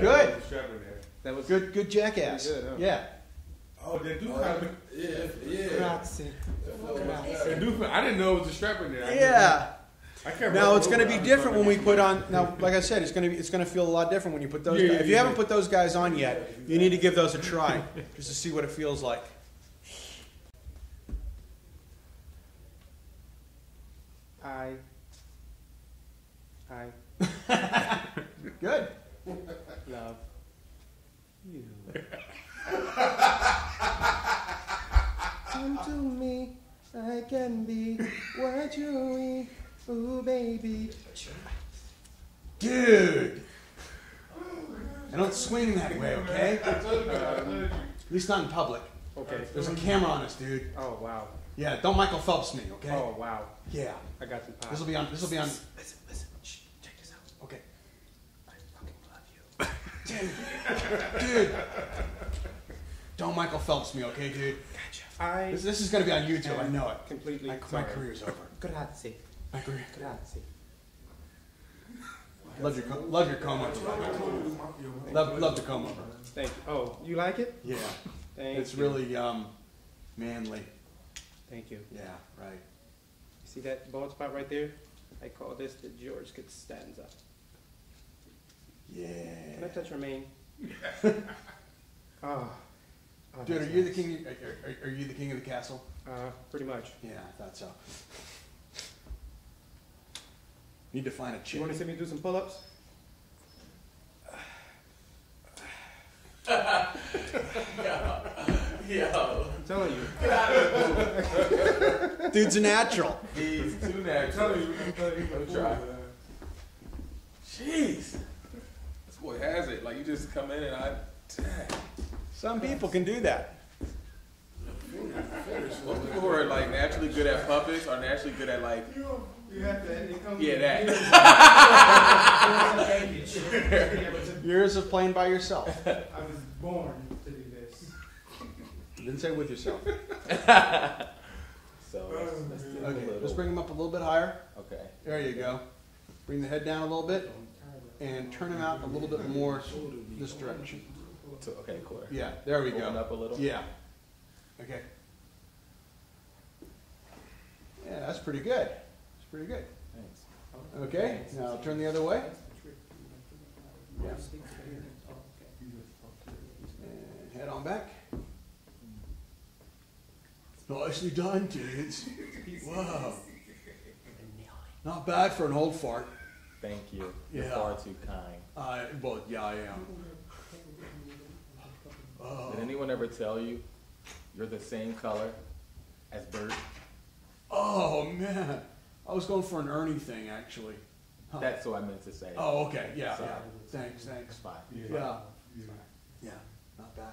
Good. That was Good. Good jackass. good, huh? Yeah. Oh, they do have. Yeah. Grazie. They do. I didn't know it was a strap in there. Yeah. I can't. Now it's going to be different when we put on. Now, like I said, it's going to feel a lot different when you put those. Guys. If you haven't put those guys on yet, you need to give those a try just to see what it feels like. I. Good. Love you. Come to me, I can be what you need. Ooh, baby. Dude. I don't swing that way, okay? At least not in public. Okay. There's a camera on us, dude. Oh, wow. Yeah, don't Michael Phelps me, okay? Oh, wow. Yeah. I got some pie. This will be on. Listen. Shh, check this out. Okay. I fucking love you. Dude. Don't Michael Phelps me, okay, dude? I This is going to be on YouTube. I know it. completely My sorry. career's over. Grazie. My career. Grazie. Love your comb over. Love the comb over. Thank you. Oh, you like it? Yeah. Thank It's you. really manly. Thank you. Yeah, right. You see that bald spot right there? I call this the George Costanza. Yeah. Can I touch your mane? Oh. Dude, are you the king? Are you the king of the castle? Pretty much. Yeah, I thought so. Need to find a chick. You want to see me do some pull-ups? Yo. I'm telling you. Dude's a natural. He's too natural. Let me try. Jeez. This boy has it. Like, you just come in and dang. Some people can do that. Most people who are like naturally good at puppets are naturally good at like, yeah, that. Years of playing by yourself. I was born to do this. You didn't say with yourself. So let's do a Okay, little. let's bring him up a little bit higher. Okay. There you go. Bring the head down a little bit and turn him out a little bit more this direction. Okay, cool. Yeah, there we Open go. up a little. Yeah. Okay. Yeah, that's pretty good. That's pretty good. Thanks. Okay, now turn the other way. Yeah. And head on back. Nicely done, dudes. Whoa. Not bad for an old fart. Thank you. You're Yeah. far too kind. Well, yeah, I am. Oh. Did anyone ever tell you you're the same color as Bert? Oh, man. I was going for an Ernie thing, actually. Huh. That's what I meant to say. Oh, okay. Yeah, Sorry. yeah. Thanks. It's fine. Yeah. Yeah, not bad.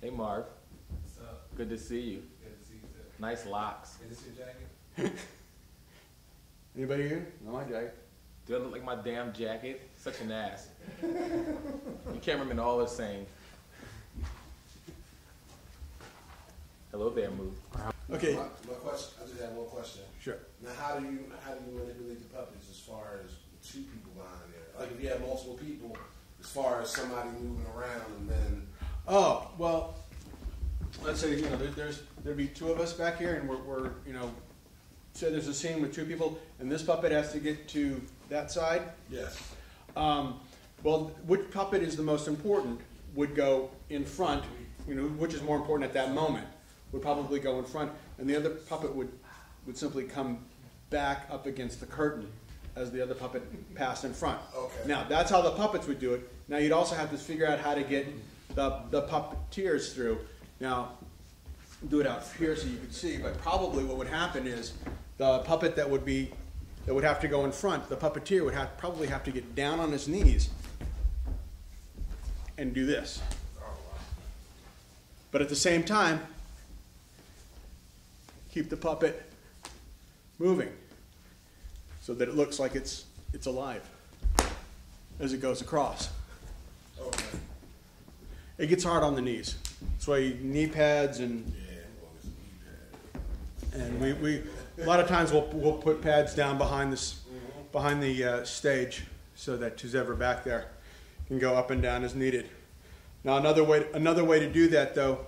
Hey Marv, What's up? good to see you. Good to see you too. Nice locks. Is this your jacket? Anybody here? No, my jacket. Do I look like my damn jacket? Such an ass. You cameramen all the same. Hello there, Moo. Okay. My question, I just have one question. Sure. Now, how do you manipulate the puppets as far as two people behind there? Like if you have multiple people, as far as somebody moving around and then. Oh, well, let's say, there'd be two of us back here, and we're say there's a scene with two people, and this puppet has to get to that side. Yes. Well, which puppet is the most important would go in front, which is more important at that moment, would probably go in front, and the other puppet would simply come back up against the curtain as the other puppet passed in front. Okay. Now, that's how the puppets would do it. Now, you'd also have to figure out how to get the puppeteers through. Now, do it out here so you can see, but probably what would happen is the puppet that would have to go in front, the puppeteer would probably have to get down on his knees and do this. But at the same time, keep the puppet moving so that it looks like it's alive as it goes across. Okay. It gets hard on the knees. That's why you knee pads and we a lot of times we'll put pads down behind the stage so that who's ever back there and go up and down as needed. Now another way to do that though,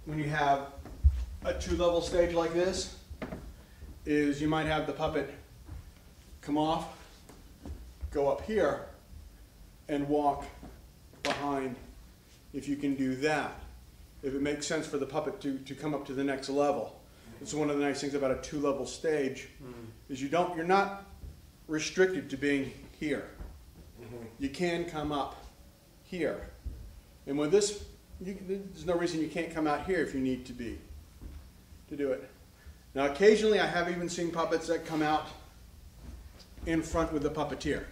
when you have a 2-level stage like this, is you might have the puppet come off, go up here, and walk behind, if you can do that. If it makes sense for the puppet to come up to the next level. It's one of the nice things about a 2-level stage, is you're not restricted to being here. You can come up here. And with this, there's no reason you can't come out here if you need to do it. Now occasionally I have even seen puppets that come out in front with the puppeteer.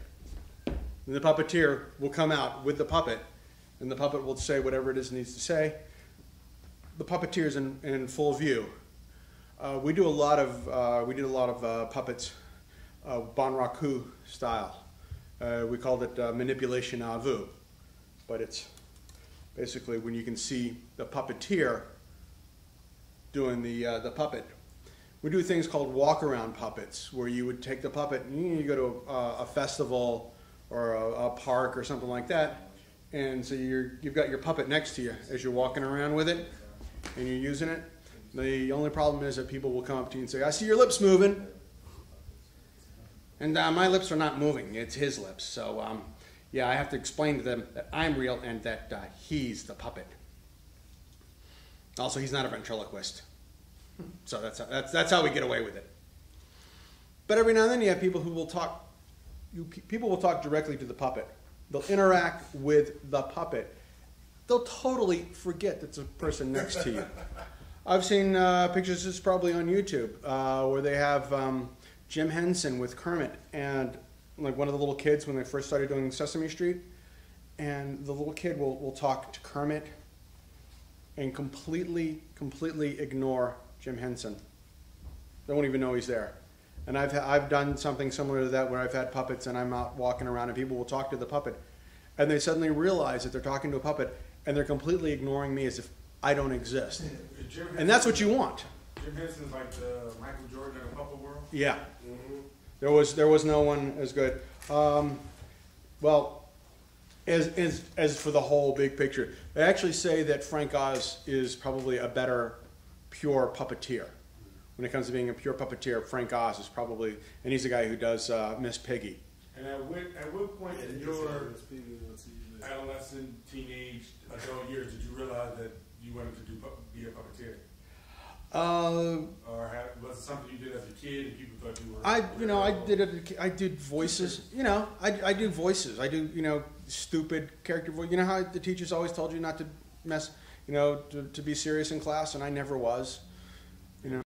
And the puppeteer will come out with the puppet, and the puppet will say whatever it is it needs to say. The puppeteer's in full view. We did a lot of puppets, Banraku style. We called it manipulation à vue, but it's basically when you can see the puppeteer doing the puppet. We do things called walk-around puppets, where you would take the puppet and you go to a festival or a park or something like that, and so you've got your puppet next to you as you're walking around with it, and you're using it. The only problem is that people will come up to you and say, "I see your lips moving," and my lips are not moving. It's his lips. So yeah, I have to explain to them that I'm real and that he's the puppet. Also, he's not a ventriloquist. So that's how we get away with it. But every now and then you have people who will talk. People will talk directly to the puppet. They'll interact with the puppet. They'll totally forget that's a person next to you. I've seen pictures, this is probably on YouTube, where they have Jim Henson with Kermit and like one of the little kids when they first started doing Sesame Street, and the little kid will talk to Kermit and completely ignore Jim Henson. They won't even know he's there. And I've done something similar to that where I've had puppets and I'm out walking around and people will talk to the puppet and they suddenly realize that they're talking to a puppet and they're completely ignoring me as if I don't exist. And that's what you want. Jim Henson's like the Michael Jordan of the puppet world? Yeah. There was no one as good. Well, as for the whole big picture, they actually say that Frank Oz is probably a better pure puppeteer. When it comes to being a pure puppeteer, Frank Oz is probably, and he's the guy who does Miss Piggy. And at what point in your adolescent, teenage, adult years did you realize that you wanted to be a puppeteer? Or was it something you did as a kid and people thought you were? I did voices. I do voices. I do stupid character voice. You know how the teachers always told you not to mess, to be serious in class, and I never was.